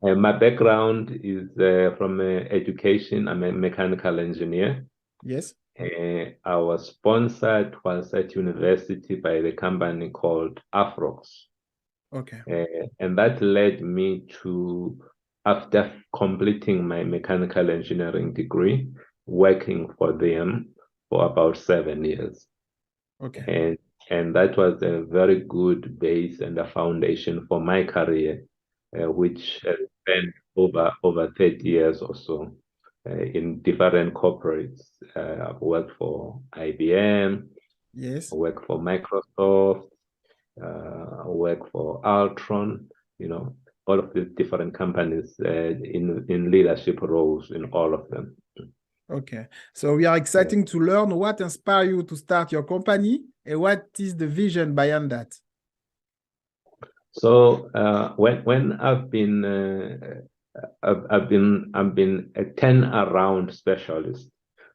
My background is from education. I'm a mechanical engineer. Yes. I was sponsored was at university by the company called Afrox. Okay. And that led me to, after completing my mechanical engineering degree, working for them for about 7 years. Okay. And and that was a very good base and a foundation for my career, which spent over 30 years or so in different corporates. I've worked for IBM, I Yes. worked for Microsoft, work for Altron, all of these different companies in leadership roles in all of them. Okay. So we are Yeah. exciting to learn what inspired you to start your company and what is the vision behind that. So when I've been a turnaround specialist.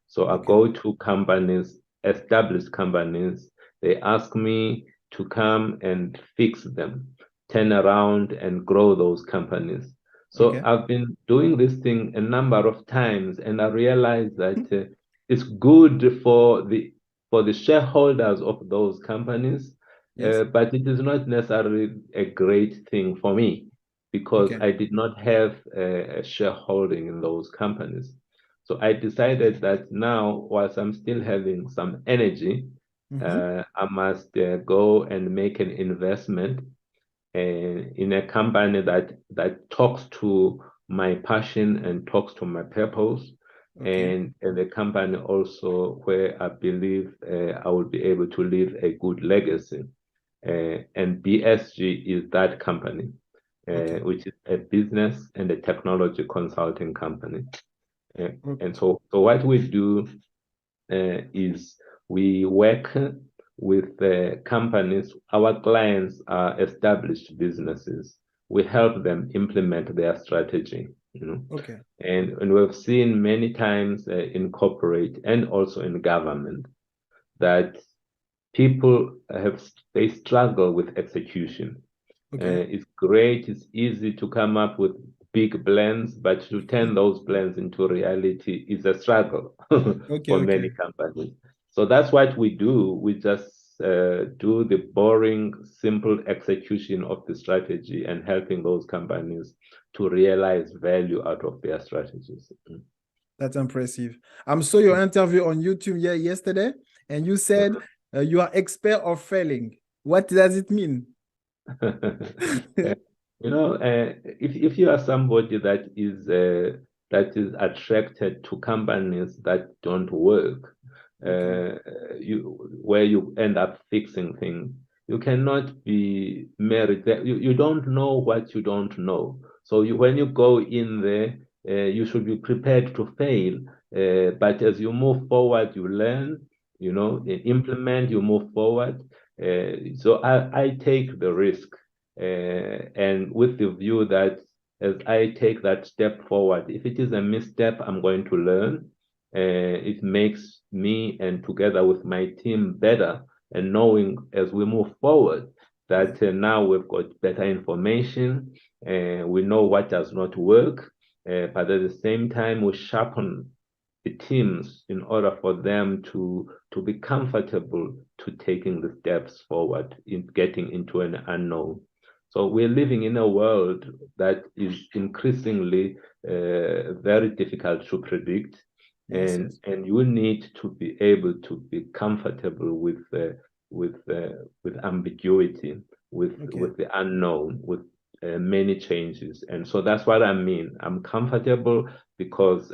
So I Okay. go to companies, established companies. They ask me to come and fix them, turn around and grow those companies. So Okay. I've been doing this thing a number of times, and I realize that it's good for the shareholders of those companies, Yes. but it is not necessarily a great thing for me because Okay. I did not have a shareholding in those companies. So I decided that now, whilst I'm still having some energy, Mm-hmm. I must go and make an investment in a company that talks to my passion and talks to my purpose, Okay. and a company also where I believe I will be able to leave a good legacy. And BSG is that company, Okay. which is a business and a technology consulting company. And Okay. so what we do is we work with companies. Our clients are established businesses. We help them implement their strategy, Okay. and we've seen many times in corporate and also in government that people they struggle with execution. Okay. It's great, it's easy to come up with big plans, but to turn those plans into reality is a struggle Okay. for many Okay. companies. So that's what we do. We just do the boring, simple execution of the strategy and helping those companies to realize value out of their strategies. That's impressive. I saw your interview on YouTube yesterday, and you said you are expert of failing. What does it mean? If you are somebody that is attracted to companies that don't work, Okay. where you end up fixing things, you cannot be married there. You don't know what you don't know. So when you go in there, you should be prepared to fail. But as you move forward, you learn, implement, you move forward. So I take the risk, and with the view that as I take that step forward, if it is a misstep, I'm going to learn. It makes me and together with my team better, and knowing as we move forward Yes. that now we've got better information, we know what does not work, but at the same time we sharpen the teams in order for them to be comfortable to taking the steps forward in getting into an unknown. So we're living in a world that is increasingly very difficult to predict, Yes. and Yes. and you need to be able to be comfortable with with ambiguity, Okay. with the unknown, with many changes. And so that's what I mean. I'm comfortable because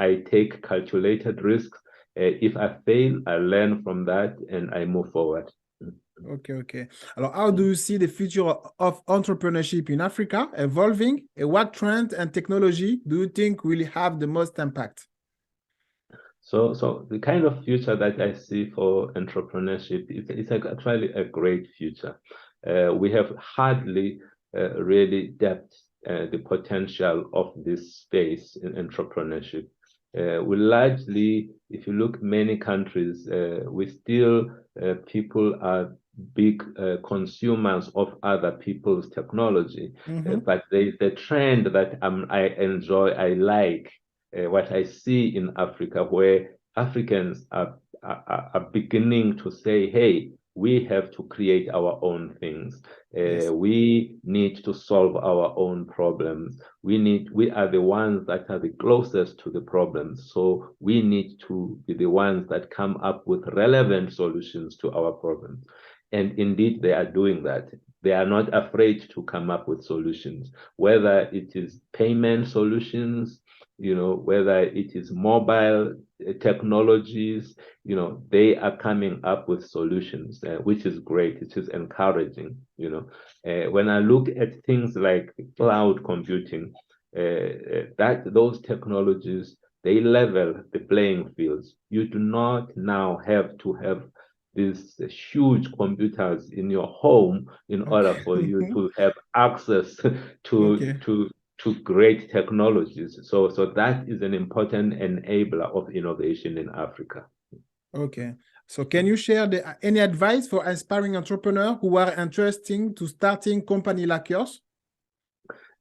I take calculated risks. If I fail, I learn from that and I move forward. Okay. Okay. Alors, how do you see the future of entrepreneurship in Africa evolving? And what trends and technology do you think will have the most impact? So the kind of future that I see for entrepreneurship is actually a great future. We have hardly really tapped the potential of this space in entrepreneurship. We largely, if you look many countries, we still people are big consumers of other people's technology. Mm-hmm. But there is a trend that I enjoy, I like what I see in Africa, where Africans are beginning to say, hey, we have to create our own things. Yes. We need to solve our own problems. We are the ones that are the closest to the problems. So we need to be the ones that come up with relevant solutions to our problems. And indeed, they are doing that. They are not afraid to come up with solutions, whether it is payment solutions, whether it is mobile technologies, they are coming up with solutions, which is great. It is encouraging, when I look at things like cloud computing, those technologies, they level the playing fields. You do not now have to have these huge computers in your home in order for you to have access Okay. to great technologies. So that is an important enabler of innovation in Africa. Okay. So can you share any advice for aspiring entrepreneurs who are interested to starting company like yours?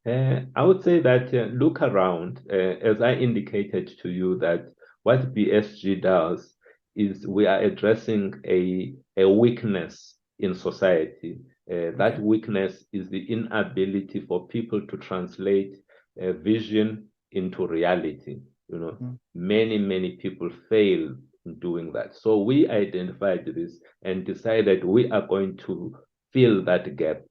I would say that look around, as I indicated to you, that what BSG does is we are addressing a weakness in society. That weakness is the inability for people to translate vision into reality. Many people fail in doing that. So we identified this and decided we are going to fill that gap.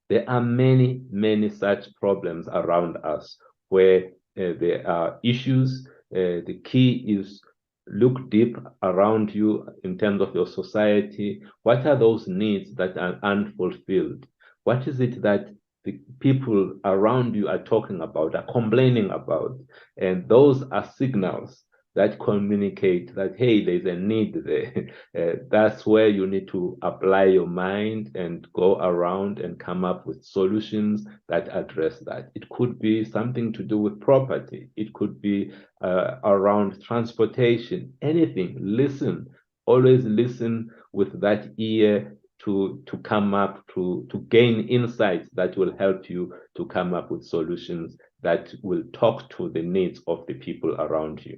There are many such problems around us where there are issues. The key is look deep around you in terms of your society. What are those needs that are unfulfilled? What is it that the people around you are talking about, are complaining about? And those are signals that communicate that, hey, there's a need there. That's where you need to apply your mind and go around and come up with solutions that address that. It could be something to do with property. It could be around transportation, anything. Listen, always listen with that ear to come up, to gain insights that will help you to come up with solutions that will talk to the needs of the people around you.